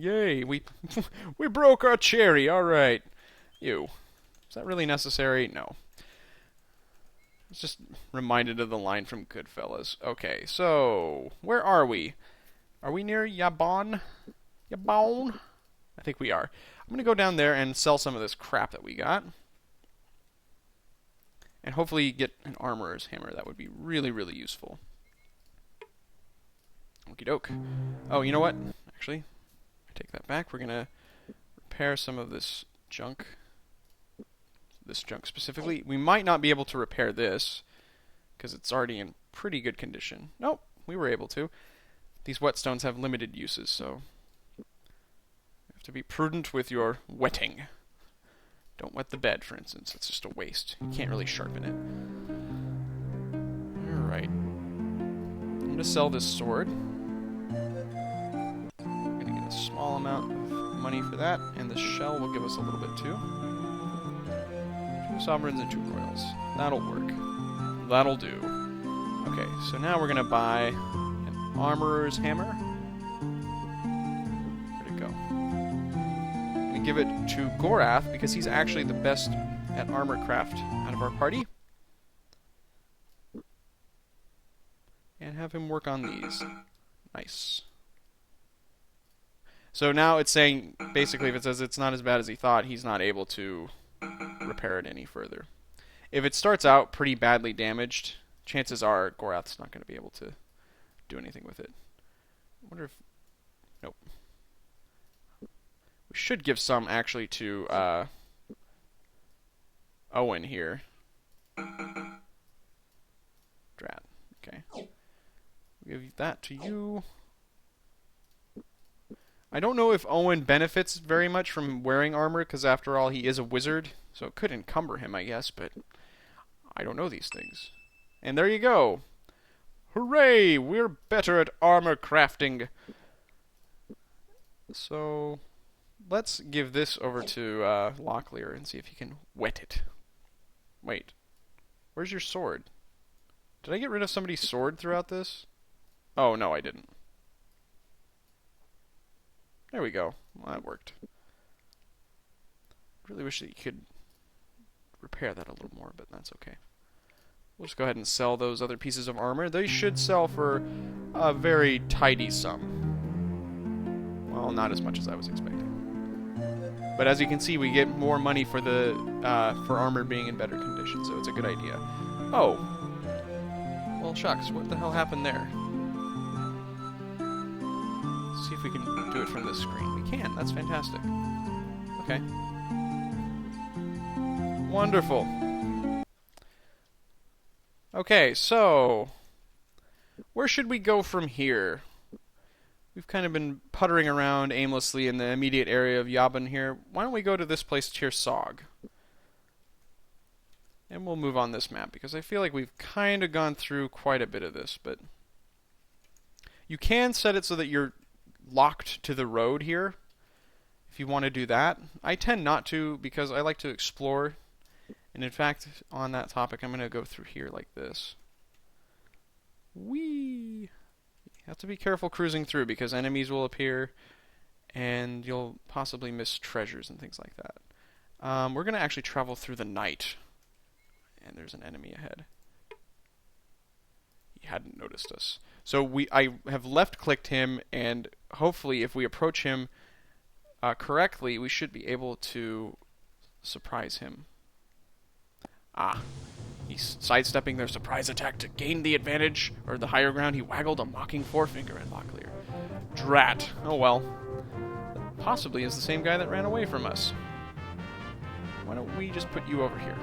Yay, we we broke our cherry. All right. You. Is that really necessary? No. It's just reminded of the line from Goodfellas. Okay, so where are we? Are we near Yabon? Yabon? I think we are. I'm going to go down there and sell some of this crap that we got. And hopefully get an armorer's hammer. That would be really, really useful. Okie doke. Oh, you know what? Actually, I take that back. We're going to repair some of this junk. This junk specifically. We might not be able to repair this because it's already in pretty good condition. Nope, we were able to. These whetstones have limited uses, so you have to be prudent with your wetting. Don't wet the bed, for instance. It's just a waste. You can't really sharpen it. Alright. I'm going to sell this sword. I'm going to get a small amount of money for that, and the shell will give us a little bit too. 2 sovereigns and 2 royals. That'll work. That'll do. Okay, so now we're going to buy an armorer's hammer. And give it to Gorath because he's actually the best at armor craft out of our party. And have him work on these. Nice. So now it's saying, basically, if it says it's not as bad as he thought, he's not able to repair it any further. If it starts out pretty badly damaged, chances are Gorath's not going to be able to do anything with it. I wonder if... Nope. We should give some, actually, to Owen here. Drat. Okay. We'll give that to you. I don't know if Owen benefits very much from wearing armor, because after all, he is a wizard, so it could encumber him, I guess, but I don't know these things. And there you go. Hooray! We're better at armor crafting. So... let's give this over to Locklear and see if he can wet it. Wait. Where's your sword? Did I get rid of somebody's sword throughout this? Oh, no, I didn't. There we go. Well, that worked. Really wish that you could repair that a little more, but that's okay. We'll just go ahead and sell those other pieces of armor. They should sell for a very tidy sum. Well, not as much as I was expecting. But as you can see, we get more money for the for armor being in better condition, so it's a good idea. Oh. Well, shucks. What the hell happened there? Let's see if we can do it from this screen. We can. That's fantastic. Okay. Wonderful. Okay, so... where should we go from here? We've kind of been puttering around aimlessly in the immediate area of Yabon here. Why don't we go to this place, Tirsog? And we'll move on this map, because I feel like we've kind of gone through quite a bit of this, but... you can set it so that you're locked to the road here, if you want to do that. I tend not to, because I like to explore. And in fact, on that topic, I'm going to go through here like this. Whee! You have to be careful cruising through, because enemies will appear, and you'll possibly miss treasures and things like that. We're going to actually travel through the night. And there's an enemy ahead. He hadn't noticed us. So I have left-clicked him, and hopefully if we approach him correctly, we should be able to surprise him. Ah. He's sidestepping their surprise attack to gain the advantage, or the higher ground. He waggled a mocking forefinger at Locklear. Drat. Oh well. That possibly is the same guy that ran away from us. Why don't we just put you over here?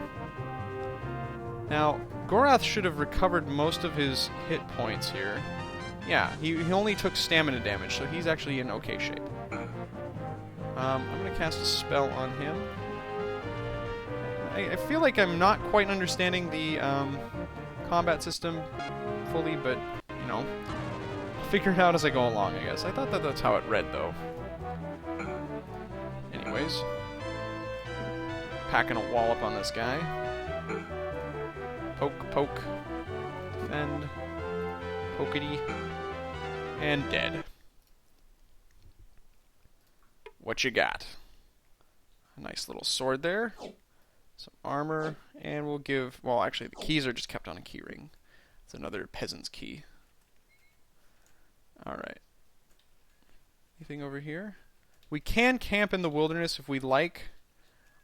Now, Gorath should have recovered most of his hit points here. Yeah, he only took stamina damage, so he's actually in okay shape. I'm going to cast a spell on him. I feel like I'm not quite understanding the combat system fully, but, you know, I'll figure it out as I go along, I guess. I thought that that's how it read, though. Anyways. Packing a wallop on this guy. Poke, poke. Defend. Pokety. And dead. What you got? A nice little sword there. Some armor. And we'll give... Well, actually, the keys are just kept on a key ring. It's another peasant's key. Alright. Anything over here? We can camp in the wilderness if we like.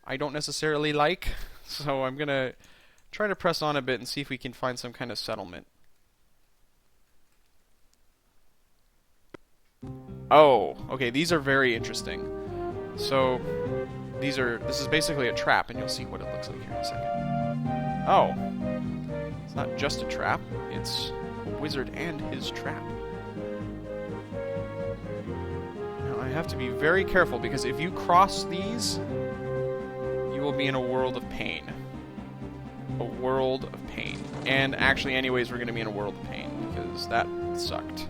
I don't necessarily like. So I'm going to try to press on a bit and see if we can find some kind of settlement. Oh, okay, these are very interesting. So, this is basically a trap, and you'll see what it looks like here in a second. Oh, it's not just a trap, it's a wizard and his trap. Now, I have to be very careful, because if you cross these, you will be in a world of pain. A world of pain. And actually, anyways, we're going to be in a world of pain, because that sucked.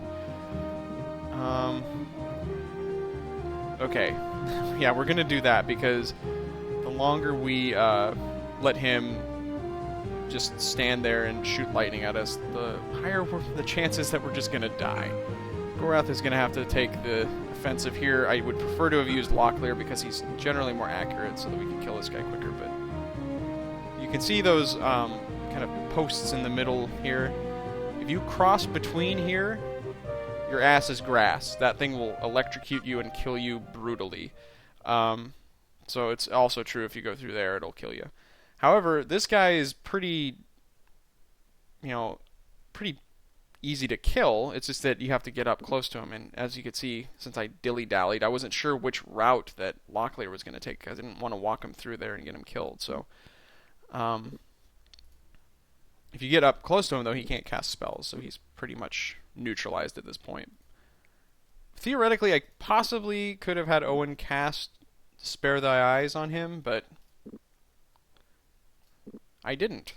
Okay. Yeah, we're going to do that because the longer we let him just stand there and shoot lightning at us, the higher the chances that we're just going to die. Gorath is going to have to take the offensive here. I would prefer to have used Locklear because he's generally more accurate so that we can kill this guy quicker, but you can see those kind of posts in the middle here. If you cross between here, your ass is grass. That thing will electrocute you and kill you brutally. So it's also true if you go through there, it'll kill you. However, this guy is pretty easy to kill. It's just that you have to get up close to him. And as you can see, since I dilly-dallied, I wasn't sure which route that Locklear was going to take. I didn't want to walk him through there and get him killed. So, if you get up close to him, though, he can't cast spells. So he's pretty much neutralized at this point. Theoretically, I possibly could have had Owen cast Spare Thy Eyes on him, but I didn't.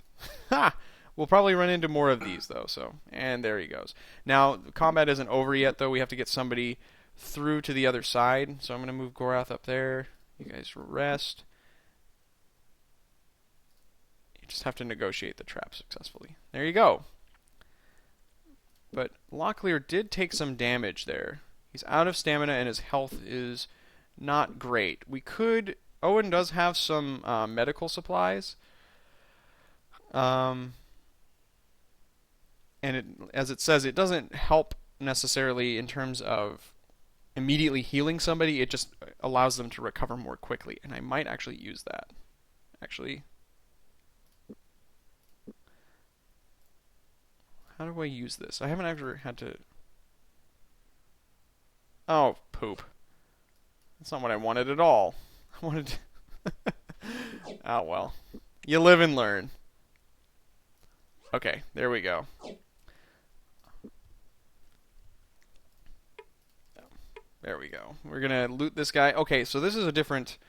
Ha! We'll probably run into more of these, though, so... And there he goes. Now, combat isn't over yet, though. We have to get somebody through to the other side, so I'm going to move Gorath up there. You guys rest. You just have to negotiate the trap successfully. There you go. But Locklear did take some damage there. He's out of stamina and his health is not great. We could... Owen does have some medical supplies. And as it says, it doesn't help necessarily in terms of immediately healing somebody. It just allows them to recover more quickly. And I might actually use that. Actually... How do I use this? I haven't ever had to... Oh, poop. That's not what I wanted at all. I wanted to... Oh, well. You live and learn. Okay, there we go. There we go. We're going to loot this guy. Okay, so this is a different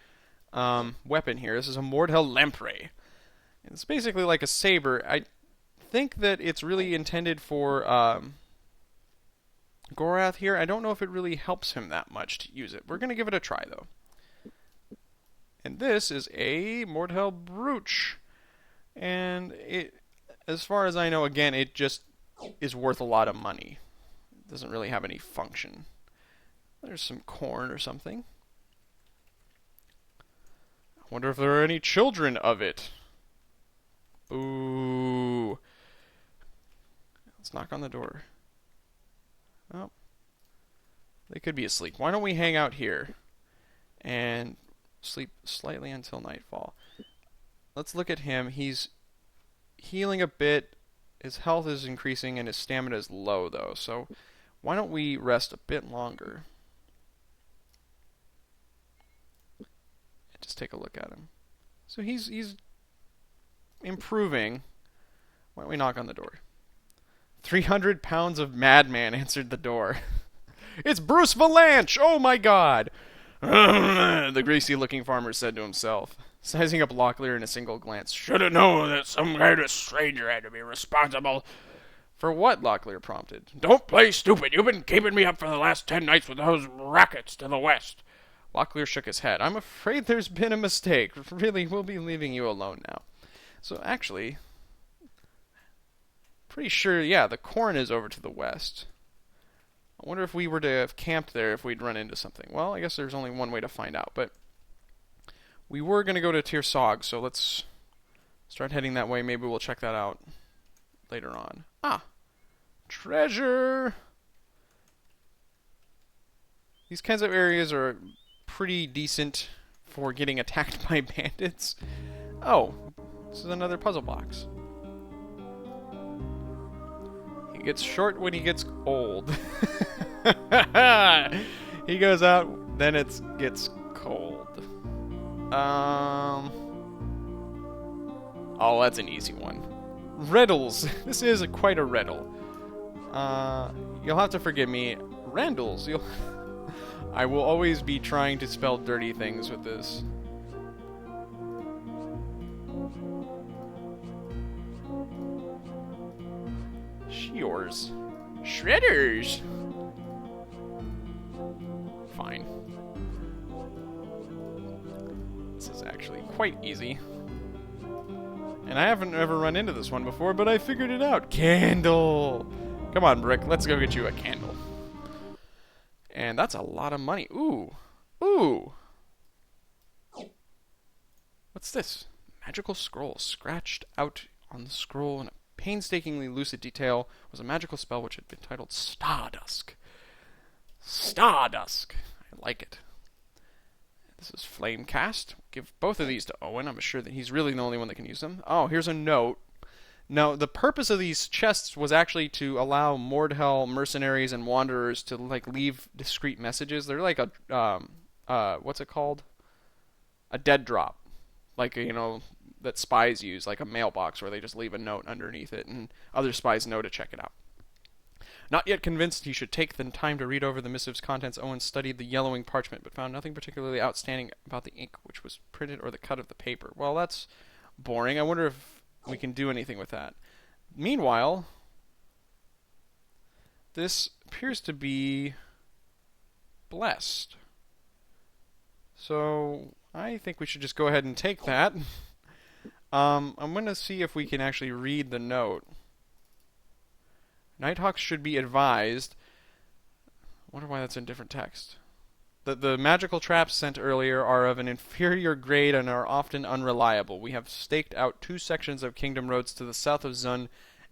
weapon here. This is a Mordhel Lamprey. It's basically like a saber. I think that it's really intended for Gorath here. I don't know if it really helps him that much to use it. We're going to give it a try, though. And this is a Mordhel Brooch. And it, as far as I know, again, it just is worth a lot of money. It doesn't really have any function. There's some corn or something. I wonder if there are any children of it. Ooh. Let's knock on the door. Oh. They could be asleep. Why don't we hang out here and sleep slightly until nightfall? Let's look at him. He's healing a bit. His health is increasing and his stamina is low, though. So why don't we rest a bit longer? And just take a look at him. So he's improving. Why don't we knock on the door? 300 pounds of madman answered the door. It's Bruce Valanche! Oh my god! The greasy-looking farmer said to himself, sizing up Locklear in a single glance. Should have known that some kind of stranger had to be responsible. For what? Locklear prompted. Don't play stupid. You've been keeping me up for the last 10 nights with those rackets to the west. Locklear shook his head. I'm afraid there's been a mistake. Really, we'll be leaving you alone now. So actually, pretty sure, yeah, the corn is over to the west. I wonder if we were to have camped there if we'd run into something. Well, I guess there's only one way to find out, but we were going to go to Tirsog, so let's start heading that way. Maybe we'll check that out later on. Ah! Treasure! These kinds of areas are pretty decent for getting attacked by bandits. Oh, this is another puzzle box. He gets short when he gets old. He goes out, then it gets cold. Oh, that's an easy one. Riddles. This is quite a riddle. You'll have to forgive me. Randalls. I will always be trying to spell dirty things with this. Yours. Shredders. Fine. This is actually quite easy. And I haven't ever run into this one before, but I figured it out. Candle! Come on, Brick, let's go get you a candle. And that's a lot of money. Ooh. Ooh! What's this? Magical scroll. Scratched out on the scroll in a painstakingly lucid detail was a magical spell which had been titled Stardusk. Stardusk! I like it. This is Flamecast. Give both of these to Owen. I'm sure that he's really the only one that can use them. Oh, here's a note. Now, the purpose of these chests was actually to allow Mordhell mercenaries and wanderers to leave discreet messages. They're like a what's it called? A dead drop. That spies use, like a mailbox where they just leave a note underneath it and other spies know to check it out. Not yet convinced he should take the time to read over the missive's contents, Owen studied the yellowing parchment, but found nothing particularly outstanding about the ink which was printed or the cut of the paper. Well, that's boring. I wonder if we can do anything with that. Meanwhile, this appears to be blessed. So, I think we should just go ahead and take that. I'm going to see if we can actually read the note. Nighthawks should be advised. I wonder why that's in different text. The magical traps sent earlier are of an inferior grade and are often unreliable. We have staked out 2 sections of Kingdom Roads to the south of Zun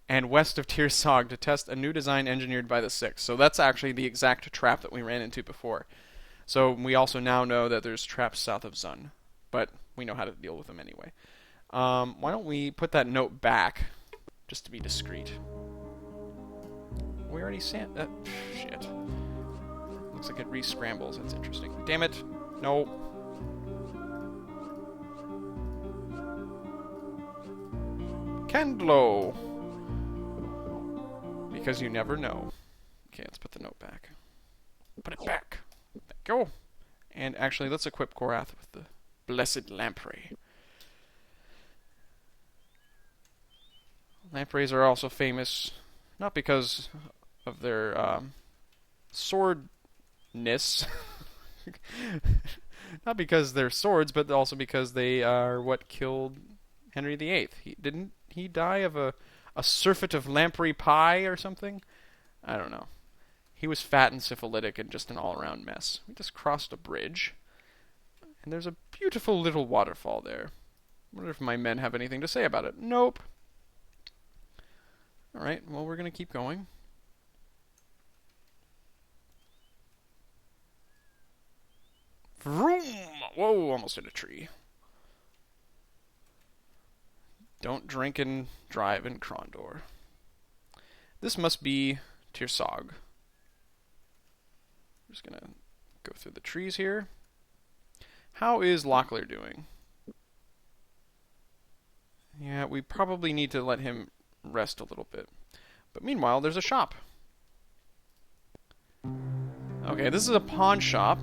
and west of Tirsog to test a new design engineered by the Six. So that's actually the exact trap that we ran into before. So we also now know that there's traps south of Zun, but we know how to deal with them anyway. Why don't we put that note back, just to be discreet. We already sent that. Shit. Looks like it re-scrambles. That's interesting. Damn it. No. Candlo. Because you never know. Okay, let's put the note back. Put it back. There you go. And actually, let's equip Korath with the Blessed Lamprey. Lampreys are also famous, not because of their swordness, not because they're swords, but also because they are what killed Henry VIII. Didn't he die of a surfeit of lamprey pie or something? I don't know. He was fat and syphilitic and just an all-around mess. We just crossed a bridge, and there's a beautiful little waterfall there. I wonder if my men have anything to say about it. Nope. Alright, well, we're going to keep going. Vroom! Whoa, almost hit a tree. Don't drink and drive in Krondor. This must be Tirsog. I'm just going to go through the trees here. How is Locklear doing? Yeah, we probably need to let him rest a little bit. But meanwhile, there's a shop. Okay, this is a pawn shop,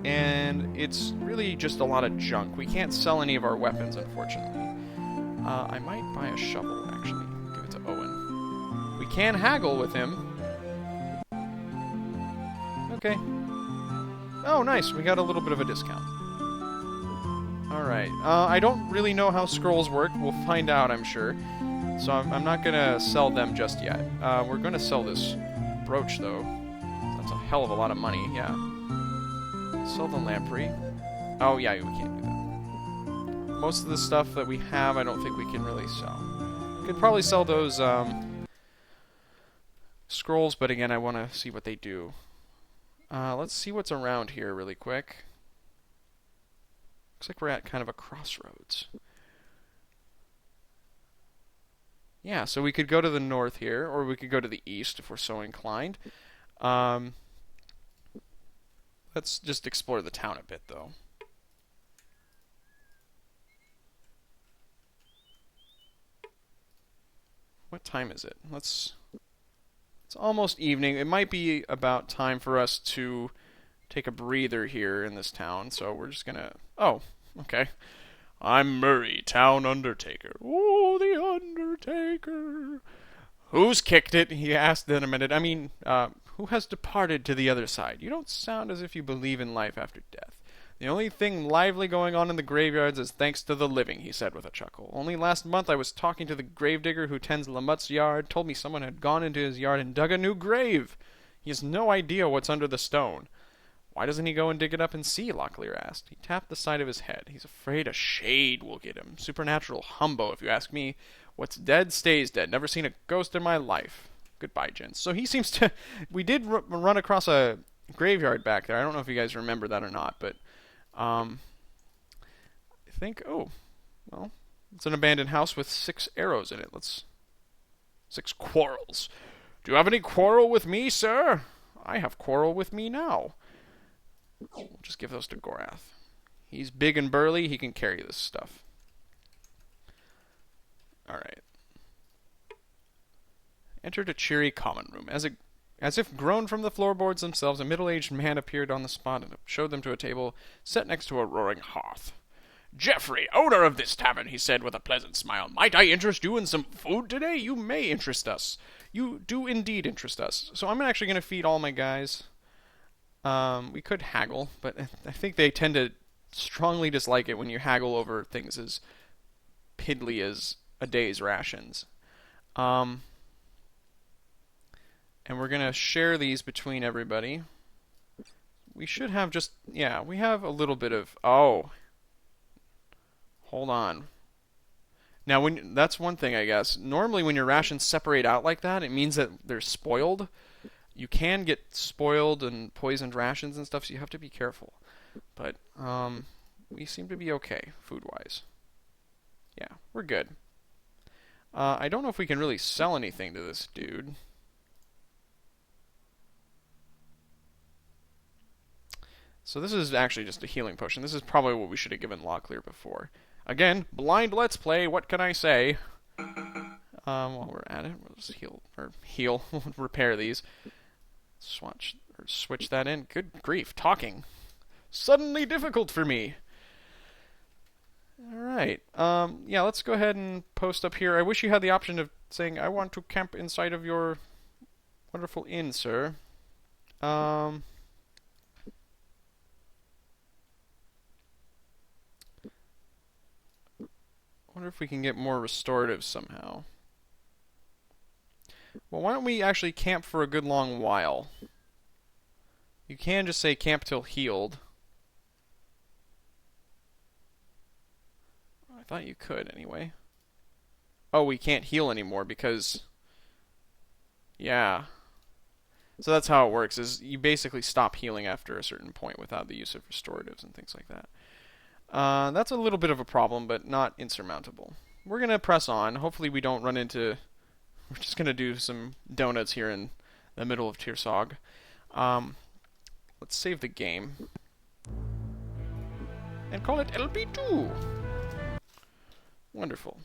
and it's really just a lot of junk. We can't sell any of our weapons, unfortunately. I might buy a shovel, actually. Give it to Owen. We can haggle with him. Okay. Oh, nice. We got a little bit of a discount. Alright. I don't really know how scrolls work. We'll find out, I'm sure. So I'm not going to sell them just yet. We're going to sell this brooch, though. hell of a lot of money, yeah. Sell the lamprey. Oh, yeah, we can't do that. Most of the stuff that we have, I don't think we can really sell. Could probably sell those scrolls, but again, I want to see what they do. Let's see what's around here really quick. Looks like we're at kind of a crossroads. Yeah, so we could go to the north here, or we could go to the east if we're so inclined. Let's just explore the town a bit, though. What time is it? It's almost evening. It might be about time for us to take a breather here in this town, so we're just gonna... Oh, okay. I'm Murray, town undertaker. Oh, the undertaker. Who's kicked it? He asked in a minute. I mean, who has departed to the other side? You don't sound as if you believe in life after death. The only thing lively going on in the graveyards is thanks to the living, he said with a chuckle. Only last month I was talking to the gravedigger who tends LaMut's yard, told me someone had gone into his yard and dug a new grave. He has no idea what's under the stone. Why doesn't he go and dig it up and see? Locklear asked. He tapped the side of his head. He's afraid a shade will get him. Supernatural humbo, if you ask me. What's dead stays dead. Never seen a ghost in my life. Goodbye, gents. So he seems to... We did run across a graveyard back there. I don't know if you guys remember that or not, but... I think... Oh, well... It's an abandoned house with 6 arrows in it. 6 quarrels. Do you have any quarrel with me, sir? I have quarrel with me now. We'll just give those to Gorath. He's big and burly. He can carry this stuff. Alright. Entered a cheery common room. As if grown from the floorboards themselves, a middle-aged man appeared on the spot and showed them to a table set next to a roaring hearth. Geoffrey, owner of this tavern, he said with a pleasant smile. Might I interest you in some food today? You may interest us. You do indeed interest us. So I'm actually going to feed all my guys. We could haggle, but I think they tend to strongly dislike it when you haggle over things as piddly as a day's rations. And we're going to share these between everybody. We should have just... Yeah, we have a little bit of... Oh. Hold on. Now, that's one thing, I guess. Normally, when your rations separate out like that, it means that they're spoiled. You can get spoiled and poisoned rations and stuff, so you have to be careful. But we seem to be okay, food-wise. Yeah, we're good. I don't know if we can really sell anything to this dude. So this is actually just a healing potion. This is probably what we should have given Locklear before. Again, blind let's play, what can I say? While we're at it, we'll just heal, repair these. Switch that in. Good grief, talking. Suddenly difficult for me. Alright, yeah, let's go ahead and post up here. I wish you had the option of saying, I want to camp inside of your wonderful inn, sir. Wonder if we can get more restorative somehow. Well, why don't we actually camp for a good long while? You can just say camp till healed. I thought you could anyway. Oh, we can't heal anymore because... Yeah. So that's how it works, is you basically stop healing after a certain point without the use of restoratives and things like that. That's a little bit of a problem, but not insurmountable. We're going to press on. Hopefully we don't run into... We're just going to do some donuts here in the middle of Tirsog. Let's save the game. And call it LP2! Wonderful.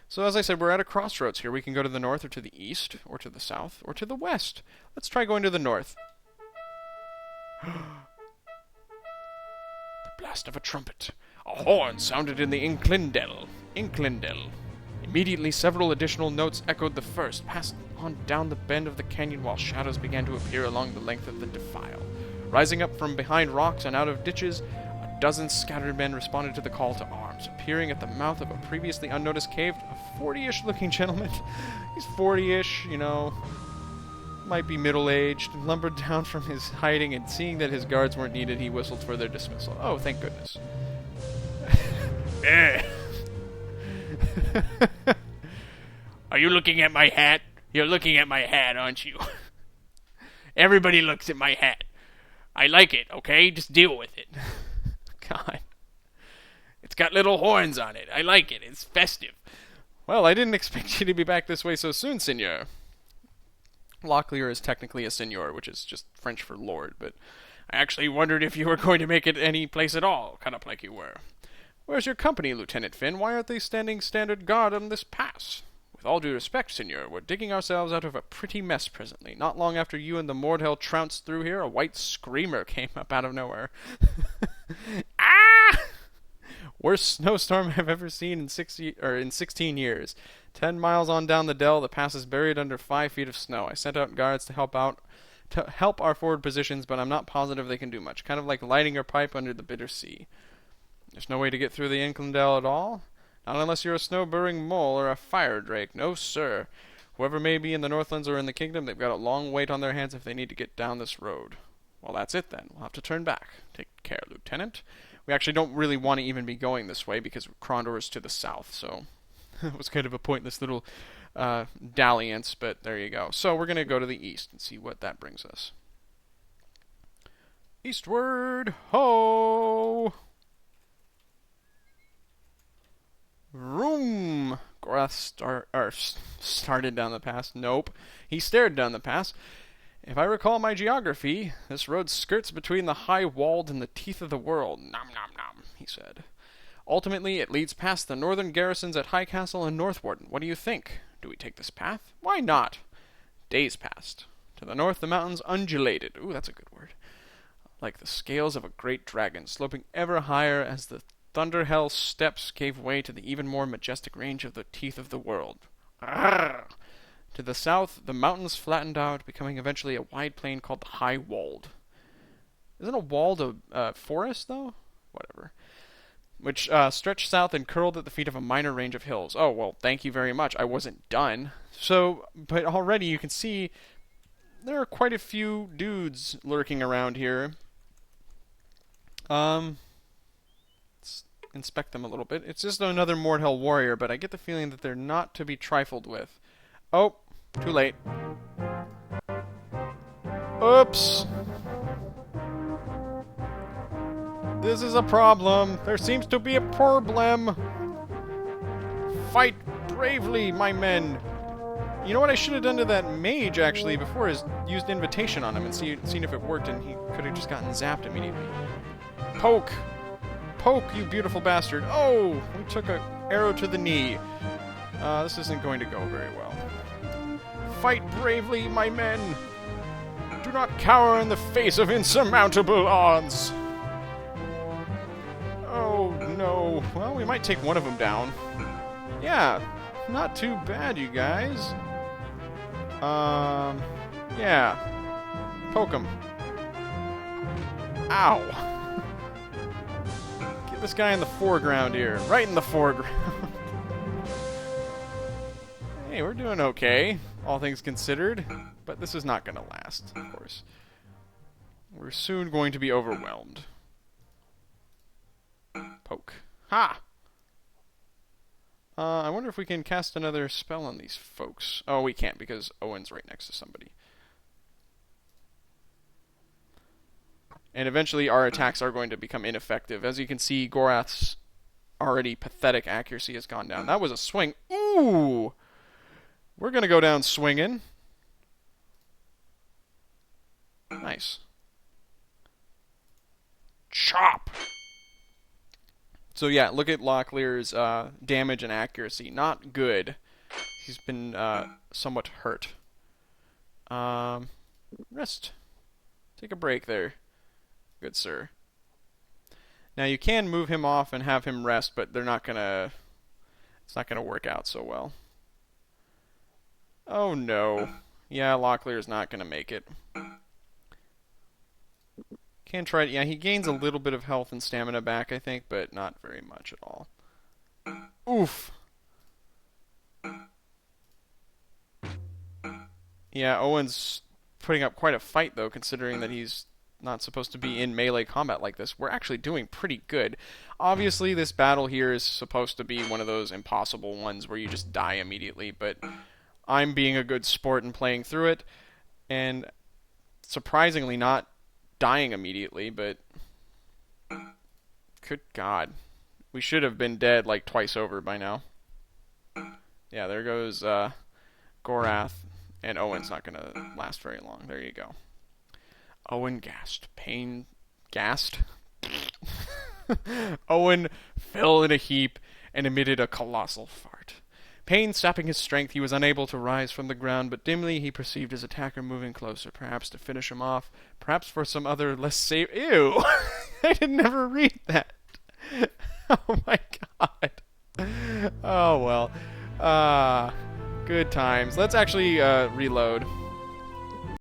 So as I said, we're at a crossroads here. We can go to the north or to the east, or to the south, or to the west. Let's try going to the north. Blast of a trumpet. A horn sounded in the Inclindel. Immediately several additional notes echoed the first, passed on down the bend of the canyon while shadows began to appear along the length of the defile. Rising up from behind rocks and out of ditches, a dozen scattered men responded to the call to arms. Appearing at the mouth of a previously unnoticed cave, a 40-ish looking gentleman. He's 40-ish, you know. might be middle-aged, lumbered down from his hiding, and seeing that his guards weren't needed, he whistled for their dismissal. Oh, thank goodness. Are you looking at my hat? You're looking at my hat, aren't you? Everybody looks at my hat. I like it, okay? Just deal with it. God. It's got little horns on it. I like it. It's festive. Well, I didn't expect you to be back this way so soon, senor. Locklear is technically a senor, which is just French for lord, but I actually wondered if you were going to make it any place at all, cut up like you were. Where's your company, Lieutenant Finn? Why aren't they standing standard guard on this pass? With all due respect, senor, we're digging ourselves out of a pretty mess presently. Not long after you and the Mordhell trounced through here, a white screamer came up out of nowhere. Ah! Worst snowstorm I've ever seen in 16 years. 10 miles on down the dell, the pass is buried under 5 feet of snow. I sent out guards to help our forward positions, but I'm not positive they can do much. Kind of like lighting your pipe under the bitter sea. There's no way to get through the Inklendale at all? Not unless you're a snow-burrowing mole or a fire drake. No, sir. Whoever may be in the Northlands or in the Kingdom, they've got a long wait on their hands if they need to get down this road. Well, that's it then. We'll have to turn back. Take care, Lieutenant. We actually don't really want to even be going this way because Krondor is to the south, so it was kind of a pointless little dalliance, but there you go. So we're going to go to the east and see what that brings us. Eastward, ho! Vroom! Gorath started down the pass. Nope. He stared down the pass. If I recall my geography, this road skirts between the high walled and the teeth of the world. Nom nom nom, he said. Ultimately, it leads past the northern garrisons at High Castle and Northwarden. What do you think? Do we take this path? Why not? Days passed. To the north, the mountains undulated. Ooh, that's a good word. Like the scales of a great dragon, sloping ever higher as the Thunderhell steppes gave way to the even more majestic range of the teeth of the world. Arrgh! To the south, the mountains flattened out, becoming eventually a wide plain called the High Walled. Isn't a walled a forest, though? Whatever. Which stretched south and curled at the feet of a minor range of hills. Oh, well, thank you very much. I wasn't done. So, but already you can see there are quite a few dudes lurking around here. Let's inspect them a little bit. It's just another Mordhell warrior, but I get the feeling that they're not to be trifled with. Oh, too late. Oops. This is a problem. There seems to be a problem. Fight bravely, my men. You know what I should have done to that mage, actually, before is used Invitation on him and seen if it worked, and he could have just gotten zapped immediately. Poke! Poke, you beautiful bastard. Oh! We took an arrow to the knee. This isn't going to go very well. Fight bravely, my men. Do not cower in the face of insurmountable odds. Oh, no. Well, we might take one of them down. Yeah, not too bad, you guys. Yeah. Poke him. Ow. Get this guy in the foreground here. Right in the foreground. Hey, we're doing okay, all things considered. But this is not going to last, of course. We're soon going to be overwhelmed. Poke. Ha! I wonder if we can cast another spell on these folks. Oh, we can't because Owen's right next to somebody. And eventually our attacks are going to become ineffective. As you can see, Gorath's already pathetic accuracy has gone down. That was a swing. Ooh! We're going to go down swinging. Nice. Chop! So yeah, look at Locklear's damage and accuracy. Not good. He's been somewhat hurt. Rest. Take a break there. Good sir. Now you can move him off and have him rest, but they're not gonna... It's not gonna work out so well. Oh no. Yeah, Locklear's not gonna make it. Can try it. Yeah, he gains a little bit of health and stamina back, I think, but not very much at all. Oof. Yeah, Owen's putting up quite a fight, though, considering that he's not supposed to be in melee combat like this. We're actually doing pretty good. Obviously, this battle here is supposed to be one of those impossible ones where you just die immediately, but I'm being a good sport and playing through it, and surprisingly not dying immediately, but good God. We should have been dead like twice over by now. Yeah, there goes Gorath, and Owen's not going to last very long. There you go. Owen gasped. Pain gasped? Owen fell in a heap and emitted a colossal fart. Pain sapping his strength, he was unable to rise from the ground, but dimly he perceived his attacker moving closer, perhaps to finish him off, perhaps for some other less safe... Ew! I didn't never read that. Oh my God. Oh well. Good times. Let's actually reload.